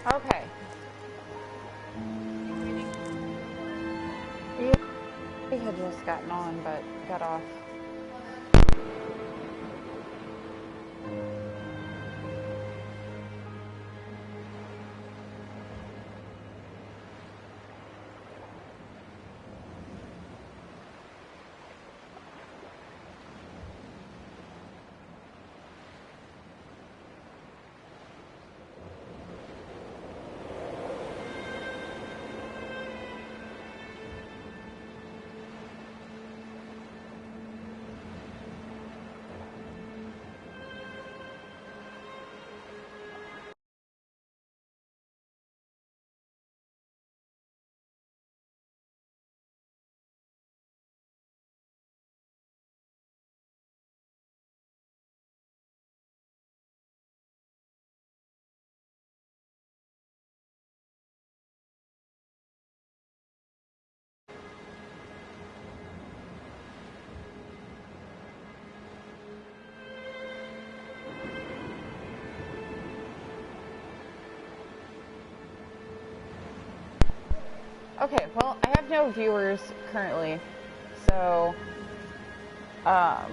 Okay. Yeah, we had just gotten on, but got off. Okay, well, I have no viewers currently, so, I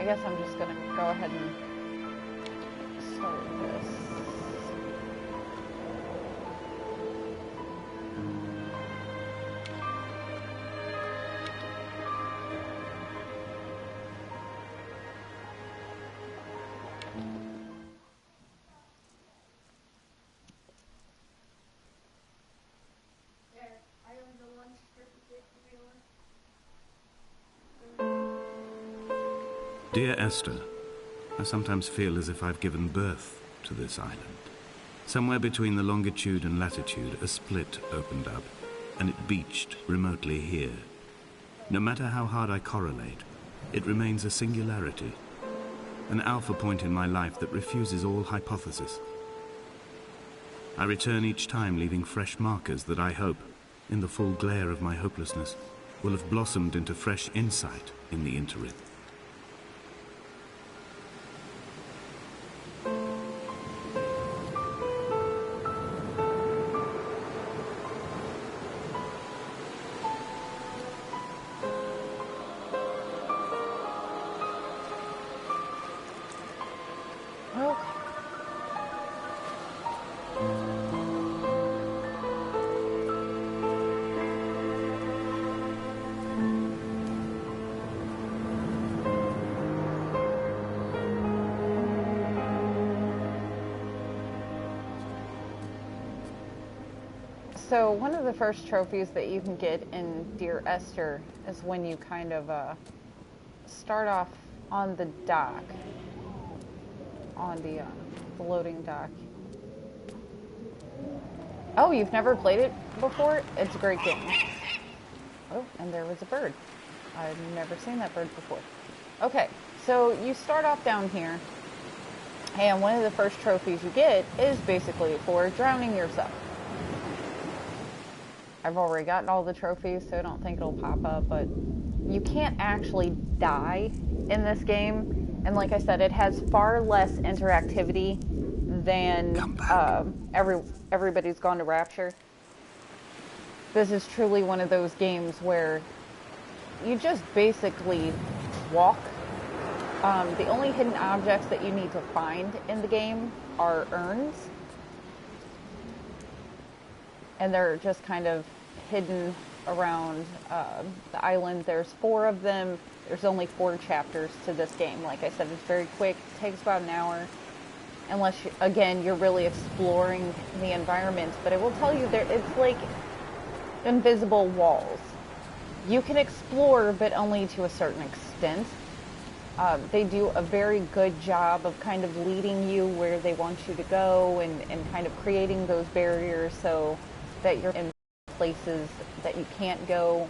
guess I'm just gonna go ahead and start this. Dear Esther, I sometimes feel as if I've given birth to this island. Somewhere between the longitude and latitude, a split opened up, and it beached remotely here. No matter how hard I correlate, it remains a singularity, an alpha point in my life that refuses all hypothesis. I return each time leaving fresh markers that I hope, in the full glare of my hopelessness, will have blossomed into fresh insight in the interim. So one of the first trophies that you can get in Dear Esther is when you kind of start off on the dock, on the loading dock. Oh, you've never played it before? It's a great game. Oh, and there was a bird. I've never seen that bird before. Okay, so you start off down here, and one of the first trophies you get is basically for drowning yourself. I've already gotten all the trophies, so I don't think it'll pop up, but you can't actually die in this game. And like I said, it has far less interactivity than Everybody's Gone to Rapture. This is truly one of those games where you just basically walk. The only hidden objects that you need to find in the game are urns. And they're just kind of hidden around the island. There's 4 of them. There's only 4 chapters to this game. Like I said, it's very quick. It takes about an hour. Unless, again, you're really exploring the environment. But I will tell you, it's like invisible walls. You can explore, but only to a certain extent. They do a very good job of kind of leading you where they want you to go and kind of creating those barriers so that you're in places that you can't go,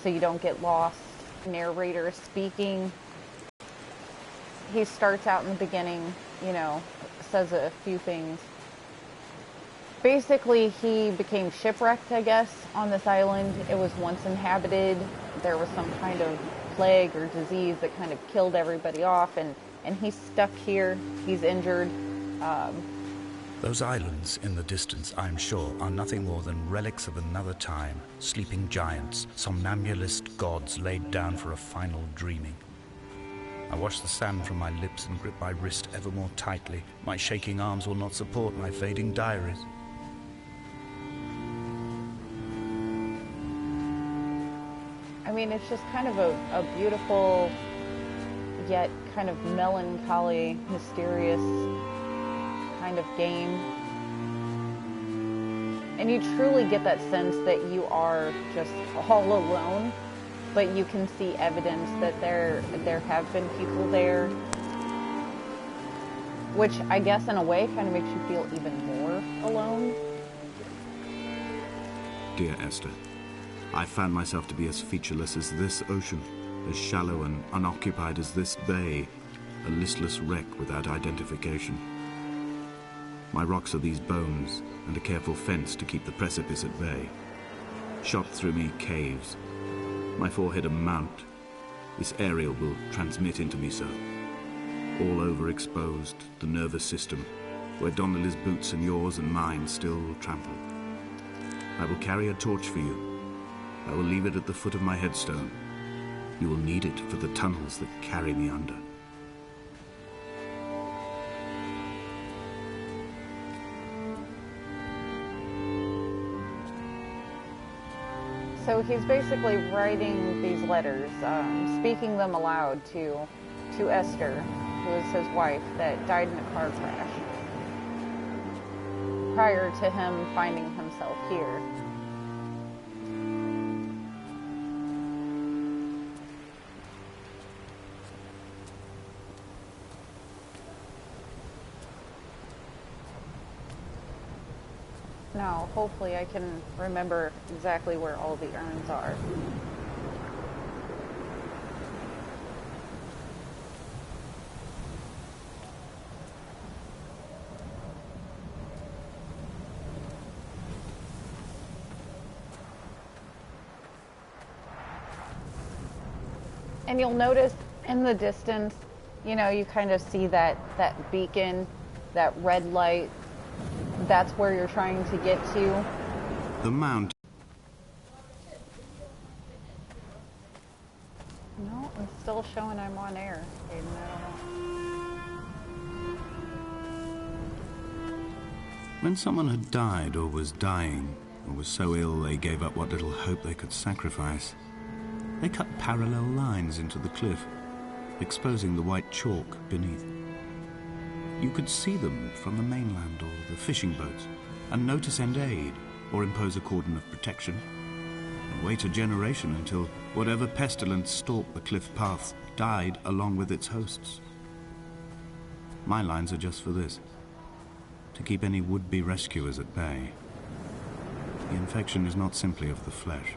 so you don't get lost. Narrator speaking. He starts out in the beginning, you know, says a few things. Basically, he became shipwrecked, I guess, on this island. It was once inhabited. There was some kind of plague or disease that kind of killed everybody off, and and he's stuck here. He's injured. Those islands in the distance, I'm sure, are nothing more than relics of another time, sleeping giants, somnambulist gods laid down for a final dreaming. I wash the sand from my lips and grip my wrist ever more tightly. My shaking arms will not support my fading diaries. I mean, it's just kind of a beautiful, yet kind of melancholy, mysterious kind of game. And you truly get that sense that you are just all alone, but you can see evidence that there have been people there, which I guess in a way kind of makes you feel even more alone. Dear Esther, I found myself to be as featureless as this ocean, as shallow and unoccupied as this bay, a listless wreck without identification. My rocks are these bones, and a careful fence to keep the precipice at bay. Shot through me caves, my forehead a mount. This aerial will transmit into me so. All overexposed, the nervous system, where Donnelly's boots and yours and mine still trample. I will carry a torch for you. I will leave it at the foot of my headstone. You will need it for the tunnels that carry me under. So he's basically writing these letters, speaking them aloud to Esther, who is his wife, that died in a car crash, prior to him finding himself here. Now, hopefully I can remember exactly where all the urns are. And you'll notice in the distance, you know, you kind of see that beacon, that red light. That's where you're trying to get to. The mount. No, I'm still showing I'm on air. Aiden, I don't know. When someone had died or was dying, or was so ill they gave up what little hope they could sacrifice, they cut parallel lines into the cliff, exposing the white chalk beneath. You could see them from the mainland or the fishing boats, and know to send aid or impose a cordon of protection, and wait a generation until whatever pestilence stalked the cliff paths died along with its hosts. My lines are just for this, to keep any would-be rescuers at bay. The infection is not simply of the flesh.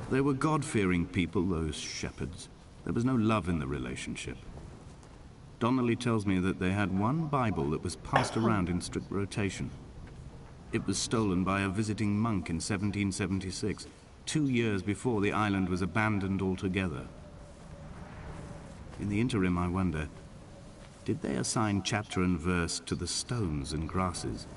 They were God-fearing people, those shepherds. There was no love in the relationship. Donnelly tells me that they had one Bible that was passed around in strict rotation. It was stolen by a visiting monk in 1776, 2 years before the island was abandoned altogether. In the interim, I wonder, did they assign chapter and verse to the stones and grasses,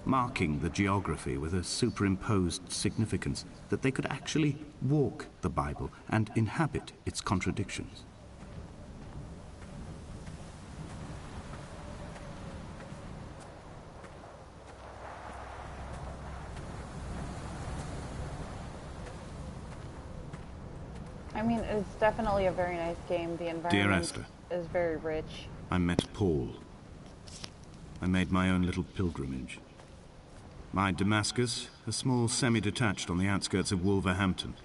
marking the geography with a superimposed significance that they could actually walk the Bible and inhabit its contradictions? I mean, it's definitely a very nice game. The environment Dear Esther, is very rich. I met Paul. I made my own little pilgrimage. My Damascus, a small semi-detached on the outskirts of Wolverhampton.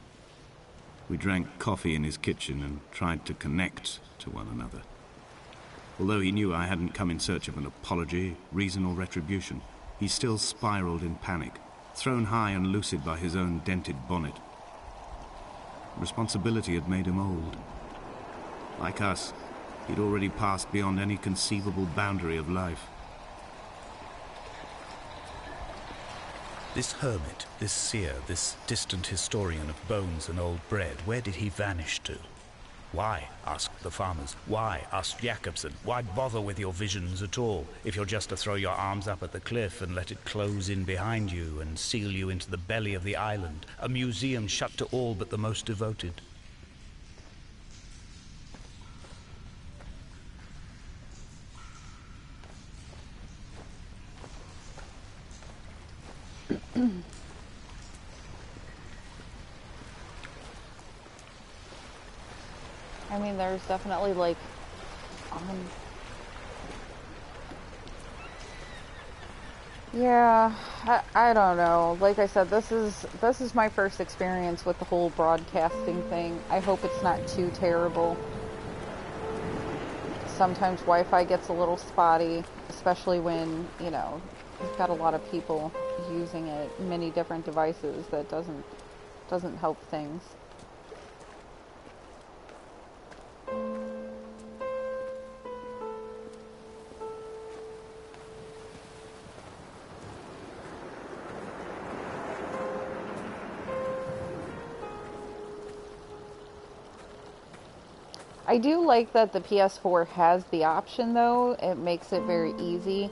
We drank coffee in his kitchen and tried to connect to one another. Although he knew I hadn't come in search of an apology, reason or retribution, he still spiraled in panic, thrown high and lucid by his own dented bonnet. Responsibility had made him old. Like us, he'd already passed beyond any conceivable boundary of life. This hermit, this seer, this distant historian of bones and old bread, where did he vanish to? Why, asked the farmers, why, asked Jakobsen, why bother with your visions at all, if you're just to throw your arms up at the cliff and let it close in behind you and seal you into the belly of the island, a museum shut to all but the most devoted? I mean, there's definitely like, yeah, I don't know. Like I said, this is my first experience with the whole broadcasting thing. I hope it's not too terrible. Sometimes Wi-Fi gets a little spotty, especially when, you know, you've got a lot of people using it, many different devices. That doesn't help things. I do like that the PS4 has the option, though. It makes it very easy.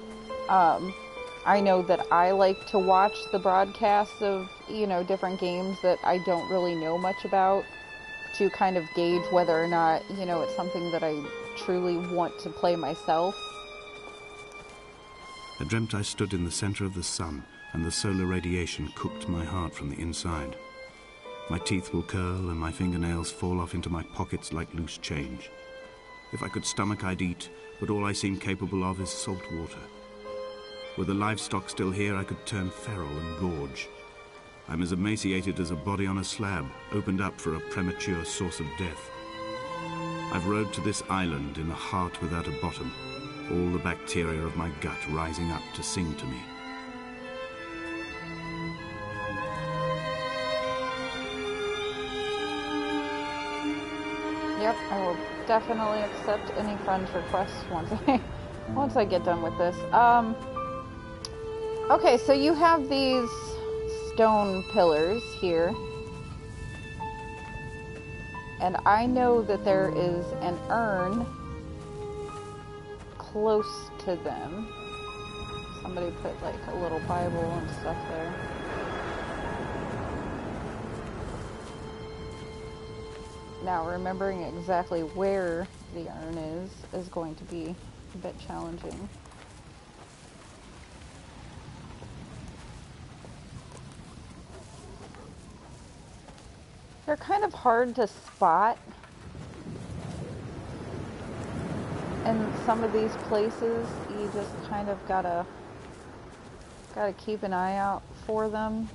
I know that I like to watch the broadcasts of, you know, different games that I don't really know much about, to kind of gauge whether or not, you know, it's something that I truly want to play myself. I dreamt I stood in the center of the sun, and the solar radiation cooked my heart from the inside. My teeth will curl and my fingernails fall off into my pockets like loose change. If I could stomach, I'd eat, but all I seem capable of is salt water. Were the livestock still here, I could turn feral and gorge. I'm as emaciated as a body on a slab, opened up for a premature source of death. I've rowed to this island in a heart without a bottom, all the bacteria of my gut rising up to sing to me. Yep, I will definitely accept any friend requests once I get done with this. Okay, so you have these stone pillars here, and I know that there is an urn close to them. Somebody put like a little Bible and stuff there. Now, remembering exactly where the urn is going to be a bit challenging. They're kind of hard to spot in some of these places. You just kind of gotta keep an eye out for them.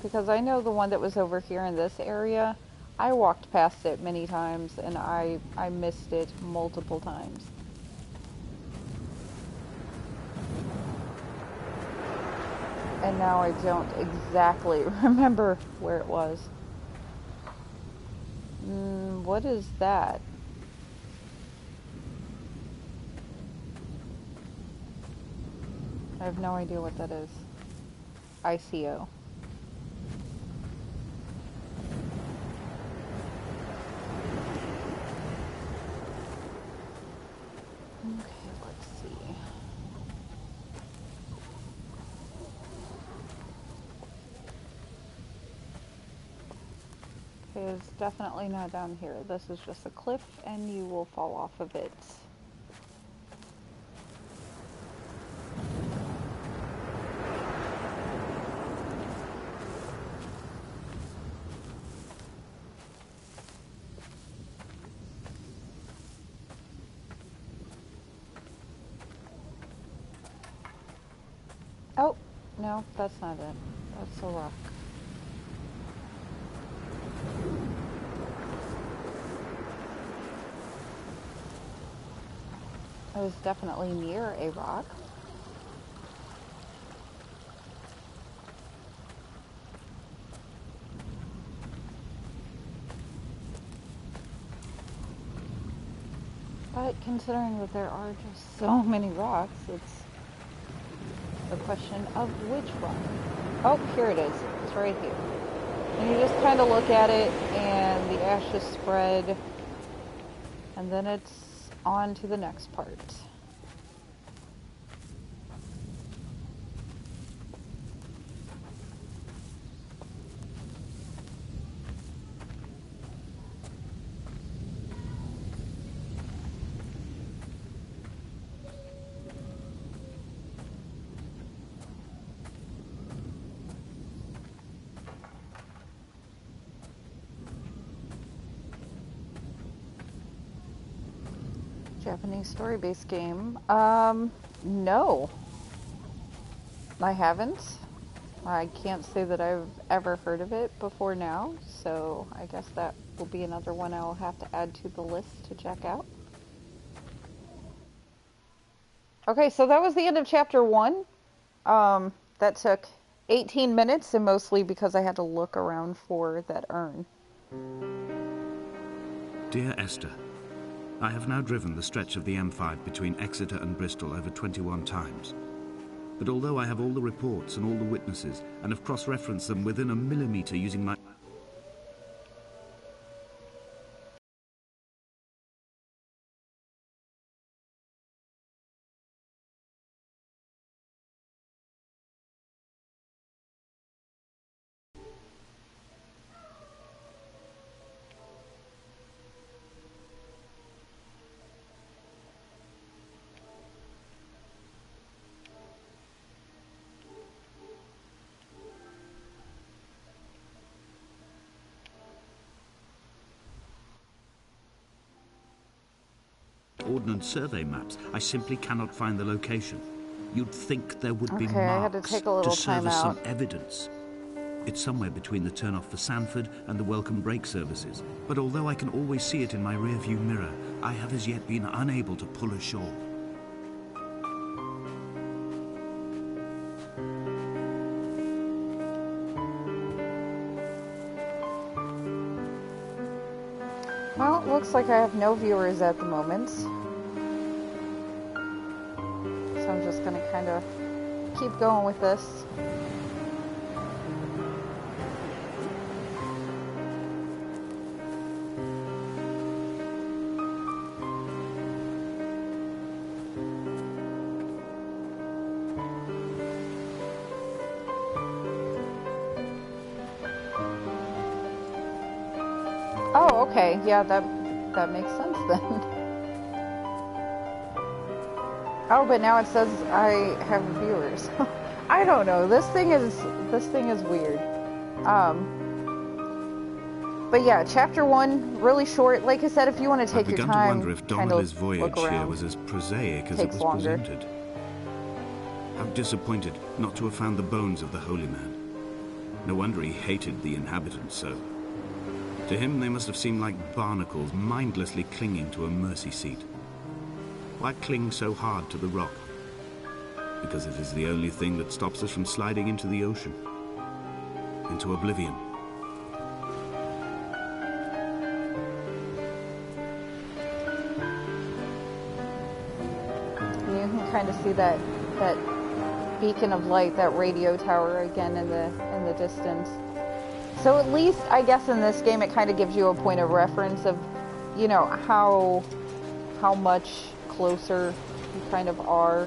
Because I know the one that was over here in this area, I walked past it many times and I missed it multiple times. And now I don't exactly remember where it was. What is that? I have no idea what that is. ICO. Okay, let's see. Okay, it's definitely not down here. This is just a cliff and you will fall off of it. Oh, no, that's not it. That's a rock. I was definitely near a rock. But considering that there are just so many rocks, it's The question of which one? Oh, here it is. It's right here. And you just kind of look at it, and the ashes spread, and then it's on to the next part. Japanese story-based game. No. I haven't. I can't say that I've ever heard of it before now, so I guess that will be another one I'll have to add to the list to check out. Okay, so that was the end of chapter 1. That took 18 minutes, and mostly because I had to look around for that urn. Dear Esther, I have now driven the stretch of the M5 between Exeter and Bristol over 21 times. But although I have all the reports and all the witnesses, and have cross-referenced them within a millimetre using my... Ordnance survey maps, I simply cannot find the location. You'd think there would be Okay, I had to marks take a little to serve time as some out. evidence. It's somewhere between the turn-off for Sanford and the welcome brake services. But although I can always see it in my rear-view mirror, I have as yet been unable to pull ashore. Well, it looks like I have no viewers at the moment. So I'm just going to kind of keep going with this. Oh, okay. Yeah, that makes sense then. Oh, but now it says I have viewers. I don't know. This thing is weird. But yeah, chapter 1, really short. Like I said, if you want to take your time, I've begun to wonder if Donnelly's voyage look around. here was as prosaic as it Takes was longer. presented. How disappointed not to have found the bones of the holy man. No wonder he hated the inhabitants so. To him, they must have seemed like barnacles mindlessly clinging to a mercy seat. Why cling so hard to the rock? Because it is the only thing that stops us from sliding into the ocean, into oblivion. And you can kind of see that beacon of light, that radio tower again in the distance. So at least, I guess in this game, it kind of gives you a point of reference of, you know, how much closer you kind of are